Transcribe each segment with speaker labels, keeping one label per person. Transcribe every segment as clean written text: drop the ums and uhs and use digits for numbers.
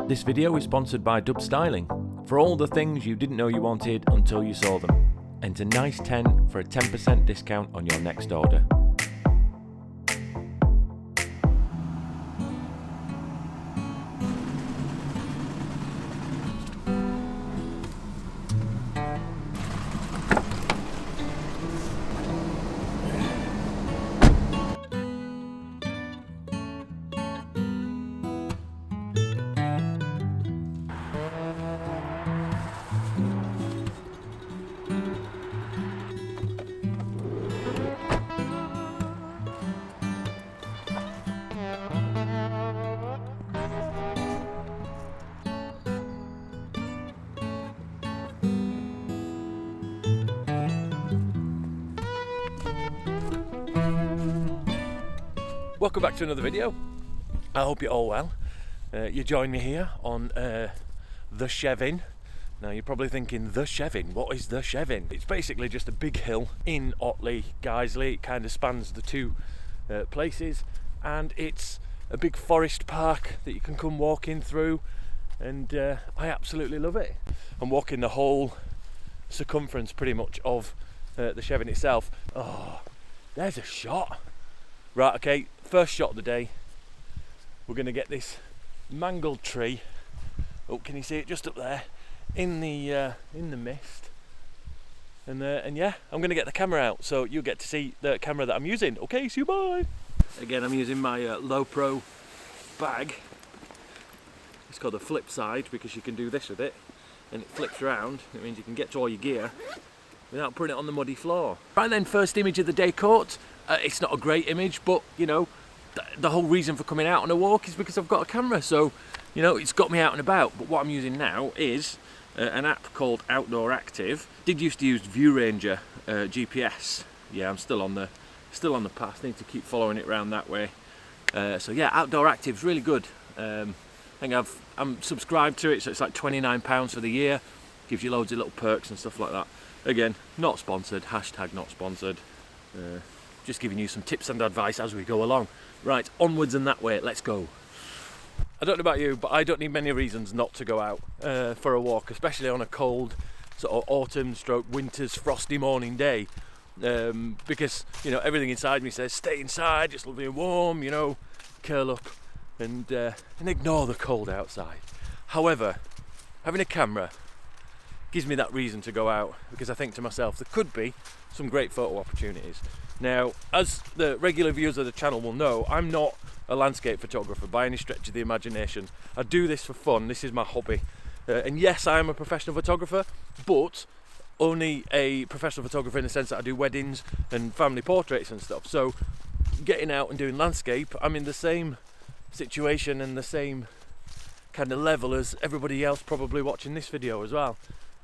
Speaker 1: This video is sponsored by Dubstyling, for all the things you didn't know you wanted until you saw them. Enter NICE10 for a 10% discount on your next order. Welcome back to another video. I hope you're all well. You join me here on the Chevin. Now you're probably thinking, the Chevin, what is the Chevin? It's basically just a big hill in Otley, Guiseley. It kind of spans the two places, and it's a big forest park that you can come walking through, and I absolutely love it. I'm walking the whole circumference pretty much of the Chevin itself. Oh, there's a shot. Right, okay, first shot of the day. We're going to get this mangled tree. Oh, can you see it just up there in the mist? And yeah, I'm going to get the camera out so you'll get to see the camera that I'm using. Okay, see you, bye. Again, I'm using my low pro bag. It's called a flip side because you can do this with it, and it flips around. It means you can get to all your gear without putting it on the muddy floor. Right then, first image of the day caught. It's not a great image, but you know, the whole reason for coming out on a walk is because I've got a camera, so you know, it's got me out and about. But what I'm using now is an app called Outdoor Active. Did used to use View Ranger GPS. Yeah, I'm still on the path. Need to keep following it around that way. So yeah, Outdoor Active's really good. I think I'm subscribed to it, so it's like £29 for the year. Gives you loads of little perks and stuff like that. Again, not sponsored. Hashtag not sponsored. Just giving you some tips and advice as we go along. Right, onwards and that way, let's go. I don't know about you, but I don't need many reasons not to go out for a walk, especially on a cold sort of autumn/winter's frosty morning day, because you know, everything inside me says stay inside, it's lovely and warm, you know, curl up and ignore the cold outside. However, having a camera gives me that reason to go out, because I think to myself there could be some great photo opportunities. Now, as the regular viewers of the channel will know, I'm not a landscape photographer by any stretch of the imagination. I do this for fun, this is my hobby. And yes, I am a professional photographer, but only a professional photographer in the sense that I do weddings and family portraits and stuff. So getting out and doing landscape, I'm in the same situation and the same kind of level as everybody else probably watching this video as well.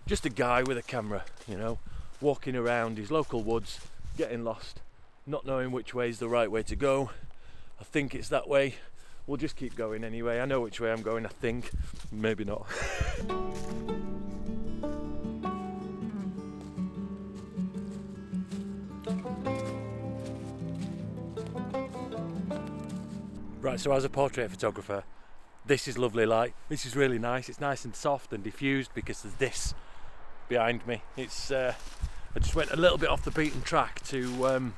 Speaker 1: Just a guy with a camera, you know, walking around his local woods, getting lost, not knowing which way is the right way to go. I think it's that way. We'll just keep going anyway. I know which way I'm going, I think. Maybe not. Right, so as a portrait photographer, this is lovely light. This is really nice. It's nice and soft and diffused because there's this behind me. It's I just went a little bit off the beaten track to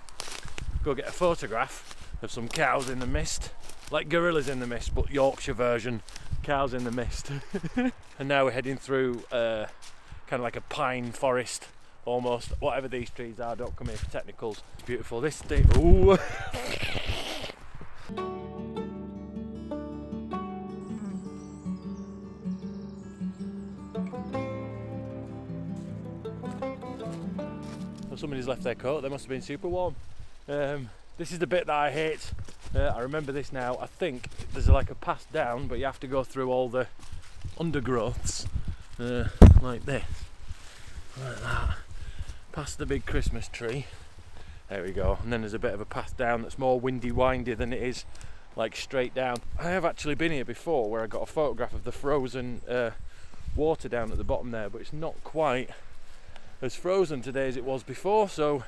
Speaker 1: go get a photograph of some cows in the mist, like gorillas in the mist, but Yorkshire version, cows in the mist. And now we're heading through kind of like a pine forest, almost, whatever these trees are, don't come here for technicals. It's beautiful. This thing, ooh. Somebody's left their coat, they must have been super warm. This is the bit that I hate. I remember this now. I think there's like a path down, but you have to go through all the undergrowths like this, like that, past the big Christmas tree. There we go. And then there's a bit of a path down that's more windy than it is like straight down. I have actually been here before where I got a photograph of the frozen water down at the bottom there, but it's not quite as frozen today as it was before, so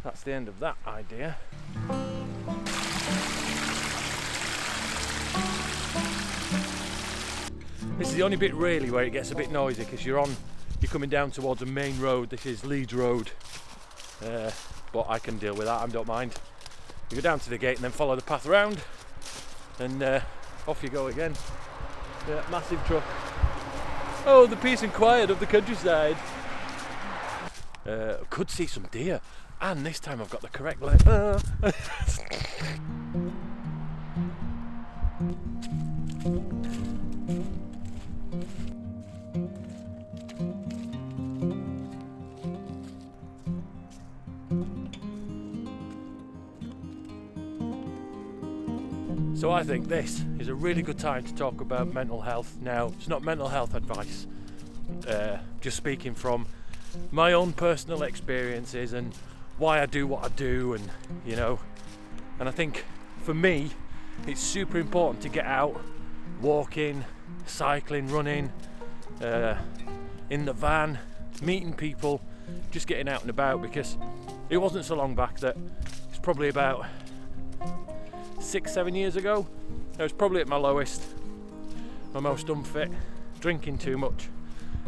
Speaker 1: that's the end of that idea. This is the only bit really where it gets a bit noisy, because you're coming down towards a main road. This is Leeds Road, but I can deal with that, I don't mind. You go down to the gate and then follow the path around, and off you go again. Yeah, massive truck. Oh, the peace and quiet of the countryside. Could see some deer, and this time I've got the correct leg. So I think this is a really good time to talk about mental health. Now, it's not mental health advice, just speaking from my own personal experiences and why I do what I do, and and I think for me it's super important to get out, walking, cycling, running, in the van, meeting people, just getting out and about, because it wasn't so long back that it's probably about 6-7 years ago, I was probably at my lowest, my most unfit, drinking too much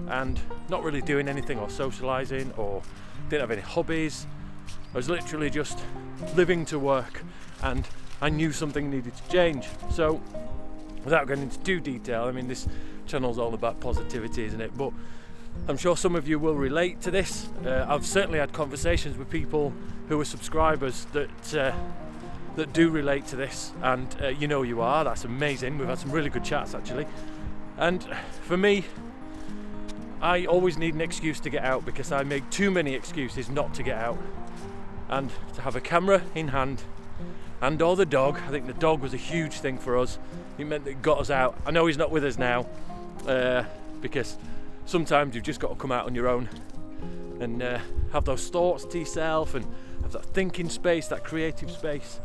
Speaker 1: and not really doing anything or socialising, or didn't have any hobbies. I was literally just living to work, and I knew something needed to change. So without going into too detail, I mean, this channel's all about positivity, isn't it? But I'm sure some of you will relate to this. I've certainly had conversations with people who are subscribers that do relate to this, and you are, that's amazing. We've had some really good chats actually, and for me, I always need an excuse to get out, because I make too many excuses not to get out. And to have a camera in hand, and or the dog, I think the dog was a huge thing for us. It meant that it got us out. I know he's not with us now, because sometimes you've just got to come out on your own and have those thoughts to yourself, and have that thinking space, that creative space,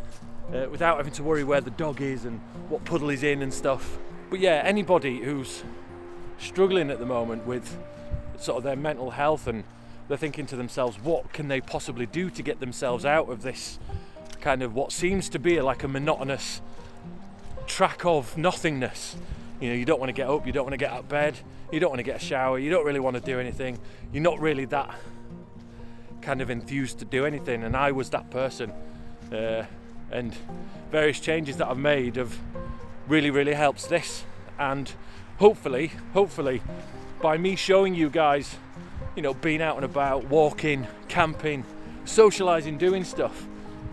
Speaker 1: without having to worry where the dog is and what puddle he's in and stuff. But yeah, anybody who's struggling at the moment with sort of their mental health, and they're thinking to themselves, what can they possibly do to get themselves out of this kind of what seems to be like a monotonous track of nothingness. You don't want to get up, you don't want to get out of bed, you don't want to get a shower, you don't really want to do anything, you're not really that kind of enthused to do anything. And I was that person, and various changes that I've made have really helped this. And hopefully by me showing you guys, being out and about, walking, camping, socialising, doing stuff,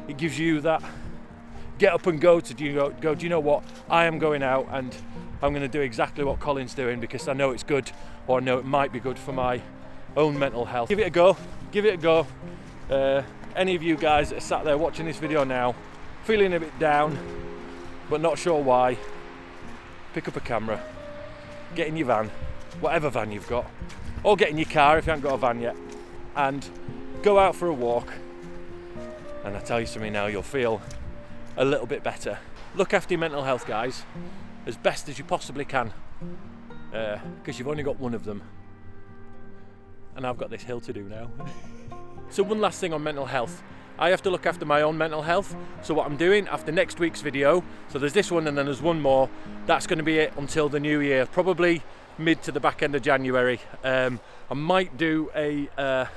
Speaker 1: it gives you that get up and go to do you know what, I am going out and I'm going to do exactly what Colin's doing, because I know it's good, or I know it might be good for my own mental health. Give it a go. Any of you guys that are sat there watching this video now, feeling a bit down but not sure why, pick up a camera, get in your van, whatever van you've got, or get in your car if you haven't got a van yet, and go out for a walk. And I tell you something now, you'll feel a little bit better. Look after your mental health, guys, as best as you possibly can, because you've only got one of them, and I've got this hill to do now. So one last thing on mental health. I have to look after my own mental health, so what I'm doing after next week's video, so there's this one and then there's one more, that's going to be it until the new year, probably mid to the back end of January. I might do a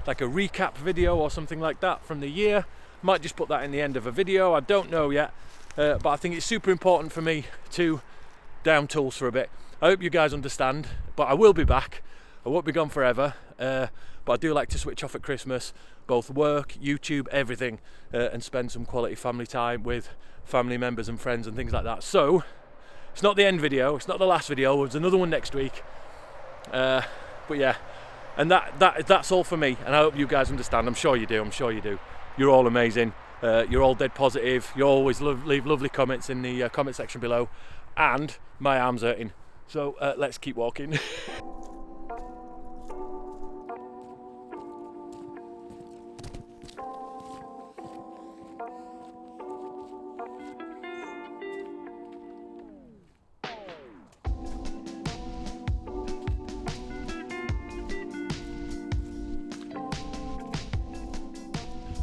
Speaker 1: like a recap video or something like that from the year. Might just put that in the end of a video, I don't know yet, but I think it's super important for me to down tools for a bit. I hope you guys understand, but I will be back. I won't be gone forever, but I do like to switch off at Christmas, both work, YouTube, everything, and spend some quality family time with family members and friends and things like that. So it's not the end video, it's not the last video, there's another one next week, but yeah, and that's all for me, and I hope you guys understand. I'm sure you do. You're all amazing, you're all dead positive, you always leave lovely comments in the comment section below, and my arm's hurting, so let's keep walking.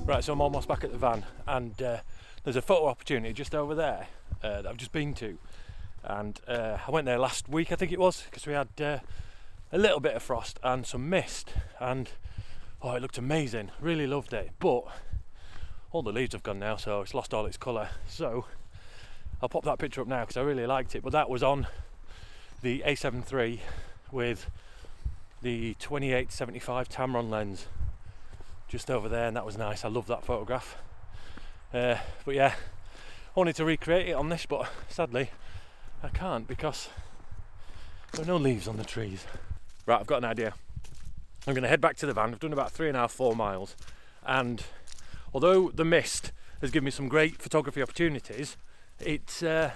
Speaker 1: Right, so I'm almost back at the van, and there's a photo opportunity just over there that I've just been to, and I went there last week, I think it was, because we had a little bit of frost and some mist, and oh, it looked amazing. Really loved it, but all the leaves have gone now, so it's lost all its colour. So I'll pop that picture up now because I really liked it. But that was on the A7 III with the 28-75 Tamron lens just over there, and that was nice. I love that photograph. But yeah, I wanted to recreate it on this, but sadly I can't because there are no leaves on the trees. Right, I've got an idea. I'm going to head back to the van. I've done about 3.5-4 miles, and although the mist has given me some great photography opportunities, I've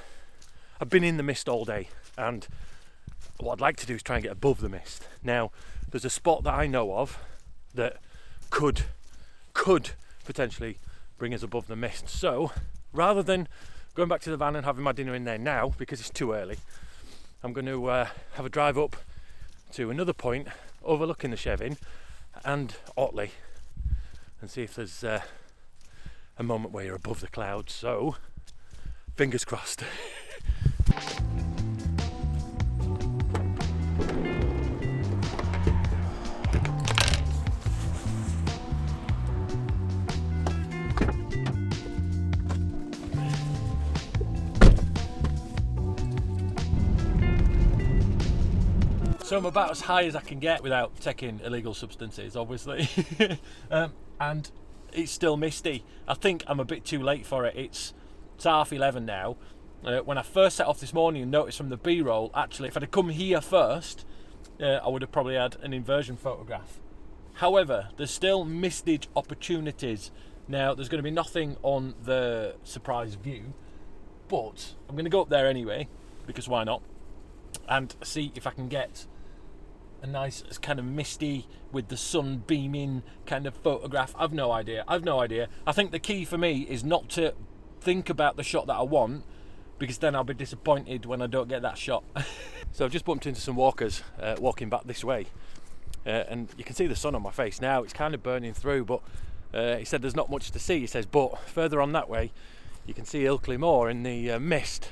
Speaker 1: been in the mist all day, and what I'd like to do is try and get above the mist. Now, there's a spot that I know of that could potentially bring us above the mist. So rather than going back to the van and having my dinner in there now because it's too early, I'm going to have a drive up to another point overlooking the Chevin and Otley and see if there's a moment where you're above the clouds. So fingers crossed. So I'm about as high as I can get without taking illegal substances, obviously. And it's still misty. I think I'm a bit too late for it. It's 11:30 now. When I first set off this morning and noticed from the B-roll, actually, if I'd have come here first, I would have probably had an inversion photograph. However, there's still mistage opportunities. Now, there's going to be nothing on the surprise view, but I'm going to go up there anyway, because why not? And see if I can get a nice kind of misty with the sun beaming kind of photograph. I've no idea. I think the key for me is not to think about the shot that I want, because then I'll be disappointed when I don't get that shot. So I've just bumped into some walkers walking back this way, and you can see the sun on my face now. It's kind of burning through, but he said there's not much to see. He says, but further on that way you can see Ilkley Moor in the mist.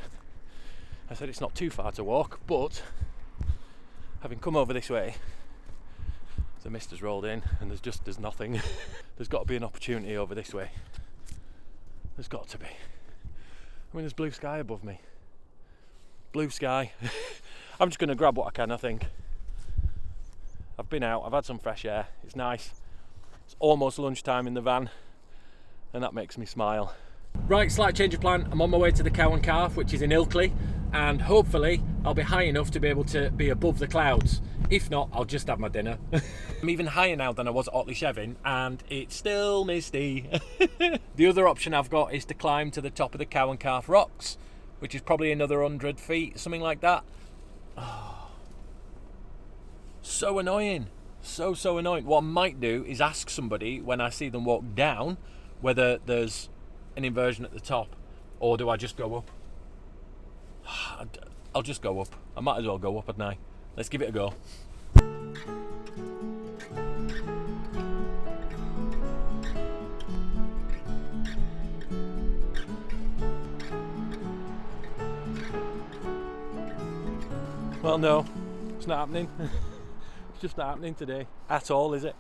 Speaker 1: I said it's not too far to walk, but having come over this way, the mist has rolled in and there's nothing. There's got to be an opportunity over this way. There's got to be. I mean, there's blue sky above me. Blue sky. I'm just going to grab what I can, I think. I've been out, I've had some fresh air. It's nice. It's almost lunchtime in the van, and that makes me smile. Right, slight change of plan. I'm on my way to the Cow and Calf, which is in Ilkley, and hopefully I'll be high enough to be able to be above the clouds. If not, I'll just have my dinner. I'm even higher now than I was at Otley Chevin, and it's still misty. The other option I've got is to climb to the top of the Cow and Calf rocks, which is probably another 100 feet, something like that. Oh, so annoying. So annoying. What I might do is ask somebody when I see them walk down whether there's an inversion at the top, or do I just go up? I'll just go up. I might as well go up, hadn't I? Let's give it a go. Well, no, it's not happening. It's just not happening today at all, is it?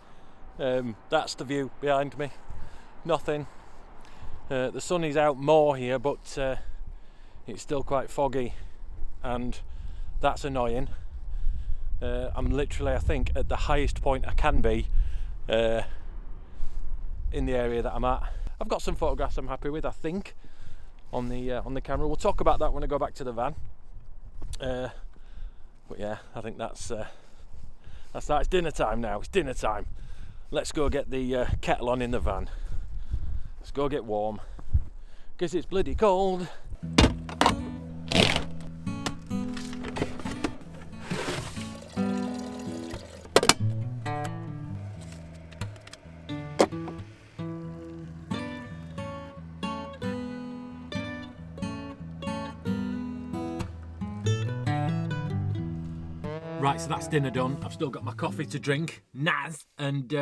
Speaker 1: That's the view behind me. Nothing. The sun is out more here, but it's still quite foggy, and that's annoying. I'm literally, I think, at the highest point I can be in the area that I'm at. I've got some photographs I'm happy with, I think, on the camera. We'll talk about that when I go back to the van. But yeah, I think that's that. It's dinner time now. It's dinner time. Let's go get the kettle on in the van. Let's go get warm, because it's bloody cold. Right, so that's dinner done. I've still got my coffee to drink, Naz, and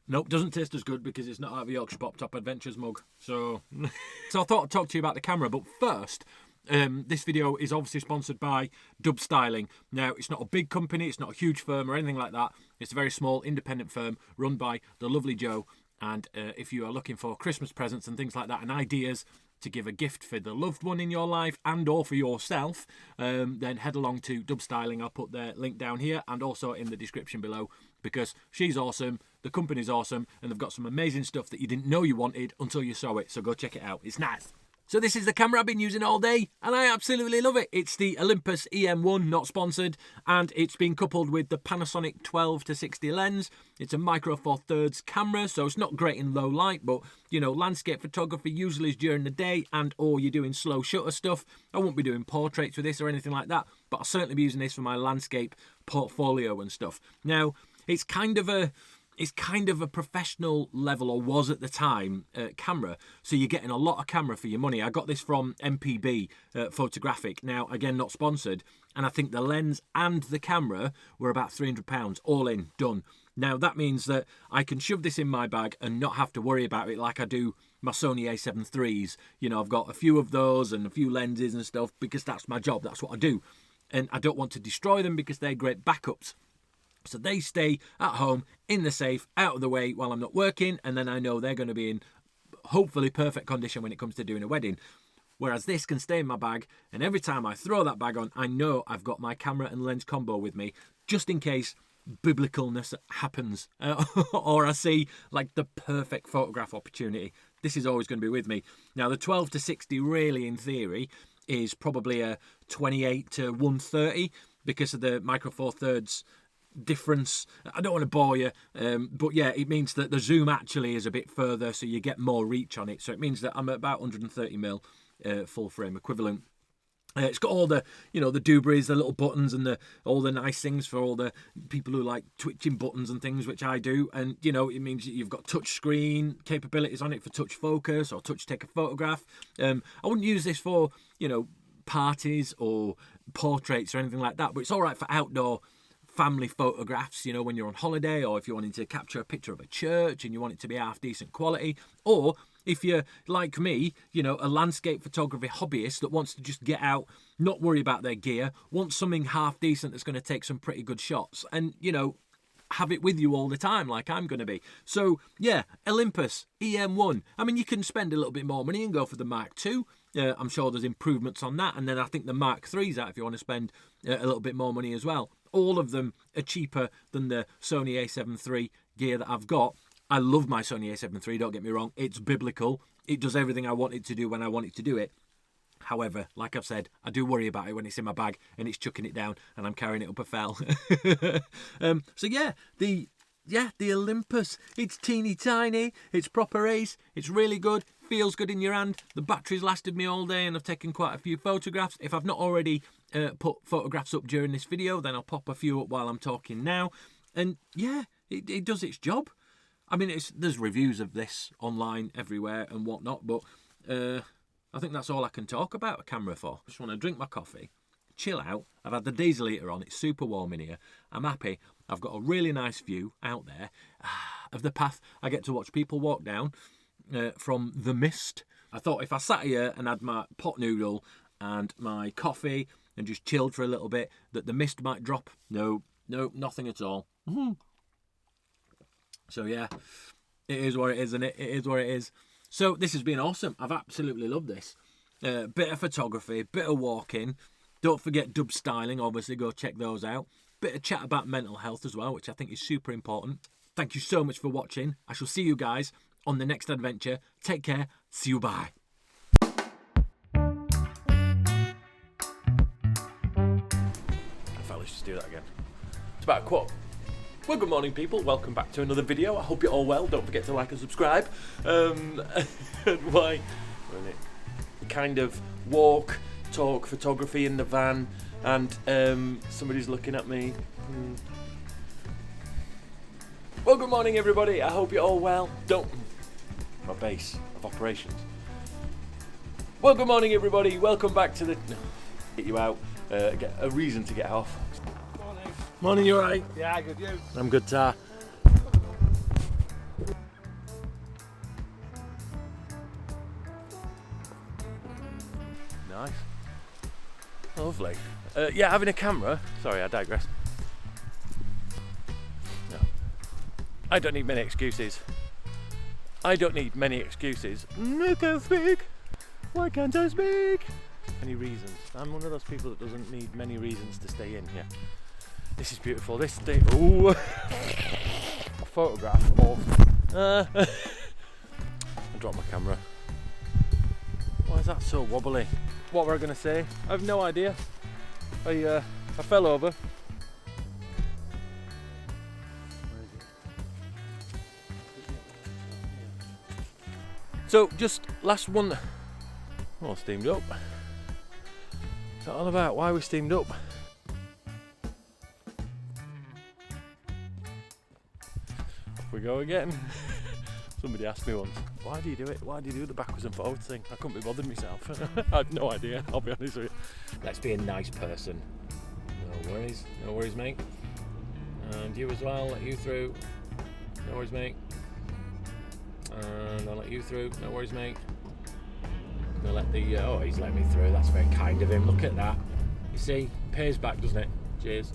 Speaker 1: nope, doesn't taste as good because it's not out of a Yorkshire Pop Top Adventures mug. So I thought I'd talk to you about the camera, but first This video is obviously sponsored by Dubstyling. Now, it's not a big company, it's not a huge firm or anything like that. It's a very small independent firm run by the lovely Joe. And if you are looking for Christmas presents and things like that and ideas to give a gift for the loved one in your life and or for yourself, then head along to Dubstyling. I'll put their link down here and also in the description below, because she's awesome, the company's awesome, and they've got some amazing stuff that you didn't know you wanted until you saw it. So go check it out. It's nice. So this is the camera I've been using all day, and I absolutely love it. It's the Olympus EM1, not sponsored, and it's been coupled with the Panasonic 12-60 lens. It's a micro four thirds camera, so it's not great in low light, but, you know, landscape photography usually is during the day and or you're doing slow shutter stuff. I won't be doing portraits with this or anything like that, but I'll certainly be using this for my landscape portfolio and stuff. Now, it's kind of a professional level, or was at the time, camera, so you're getting a lot of camera for your money. I got this from MPB Photographic, now again not sponsored, and I think the lens and the camera were about £300 all in, done. Now that means that I can shove this in my bag and not have to worry about it like I do my Sony A7 IIIs. You know, I've got a few of those and a few lenses and stuff because that's my job, that's what I do, and I don't want to destroy them because they're great backups. So they stay at home, in the safe, out of the way while I'm not working, and then I know they're going to be in hopefully perfect condition when it comes to doing a wedding. Whereas this can stay in my bag, and every time I throw that bag on, I know I've got my camera and lens combo with me, just in case biblicalness happens, or I see like the perfect photograph opportunity. This is always going to be with me. Now the 12-60 really, in theory, is probably a 28-130 because of the micro four thirds difference. I don't want to bore you, but yeah, it means that the zoom actually is a bit further, so you get more reach on it. So it means that I'm at about 130mm full frame equivalent. It's got all the, you know, the doobies, the little buttons, and all the nice things for all the people who like twitching buttons and things, which I do. And you know, it means that you've got touch screen capabilities on it for touch focus or touch take a photograph. I wouldn't use this for, you know, parties or portraits or anything like that, but it's all right for outdoor family photographs, you know, when you're on holiday, or if you're wanting to capture a picture of a church and you want it to be half decent quality, or if you're like me, you know, a landscape photography hobbyist that wants to just get out, not worry about their gear, wants something half decent that's going to take some pretty good shots, and, you know, have it with you all the time like I'm going to be. So yeah, Olympus EM1. I mean, you can spend a little bit more money and go for the Mark II. I'm sure there's improvements on that, and then I think the Mark III's out if you want to spend a little bit more money as well. All of them are cheaper than the Sony A7 III gear that I've got. I love my Sony A7 III, don't get me wrong. It's biblical. It does everything I want it to do when I want it to do it. However, like I've said, I do worry about it when it's in my bag and it's chucking it down and I'm carrying it up a fell. So yeah, the Olympus. It's teeny tiny. It's proper ace. It's really good. Feels good in your hand. The battery's lasted me all day and I've taken quite a few photographs. If I've not already put photographs up during this video, then I'll pop a few up while I'm talking now. And yeah, it does its job. I mean, there's reviews of this online everywhere and whatnot, but I think that's all I can talk about a camera for. I just want to drink my coffee, chill out. I've had the diesel heater on. It's super warm in here. I'm happy. I've got a really nice view out there of the path I get to watch people walk down from the mist. I thought if I sat here and had my pot noodle and my coffee and just chilled for a little bit, that the mist might drop. No, nothing at all. So yeah, it is what it is, and it is what it is. So this has been awesome. I've absolutely loved this. Bit of photography, bit of walking. Don't forget Dubstyling, obviously, go check those out. Bit of chat about mental health as well, which I think is super important. Thank you so much for watching. I shall see you guys on the next adventure. Take care. See you, bye. I felt let's just do that again. It's about a quote. Well, good morning, people. Welcome back to another video. I hope you're all well. Don't forget to like and subscribe. Why? Kind of walk, talk, photography in the van, and somebody's looking at me. Well, good morning, everybody. I hope you're all well. My base of operations. Well, good morning, everybody. Welcome back to the. Get you out. Get a reason to get off. Morning, you alright?
Speaker 2: Yeah, good, you?
Speaker 1: I'm good, Tar. Nice. lovely. Yeah, having a camera. Sorry, I digress. No. I don't need many excuses. I don't need many excuses. I can't speak. Why can't I speak? Any reasons? I'm one of those people that doesn't need many reasons to stay in here. This is beautiful. This day. Ooh. A photograph of. I dropped my camera. Why is that so wobbly? What were I going to say? I have no idea. I fell over. So just last one. Oh, steamed up. What's that all about? Why are we steamed up? Off we go again. Somebody asked me once, why do you do it? Why do you do the backwards and forwards thing? I couldn't be bothered myself. I had no idea, I'll be honest with you. Let's be a nice person. No worries mate. And you as well, let you through. No worries mate. And I'll let you through, no worries mate. I'll let the, oh he's let me through, that's very kind of him, look at that. You see, pays back doesn't it? Cheers.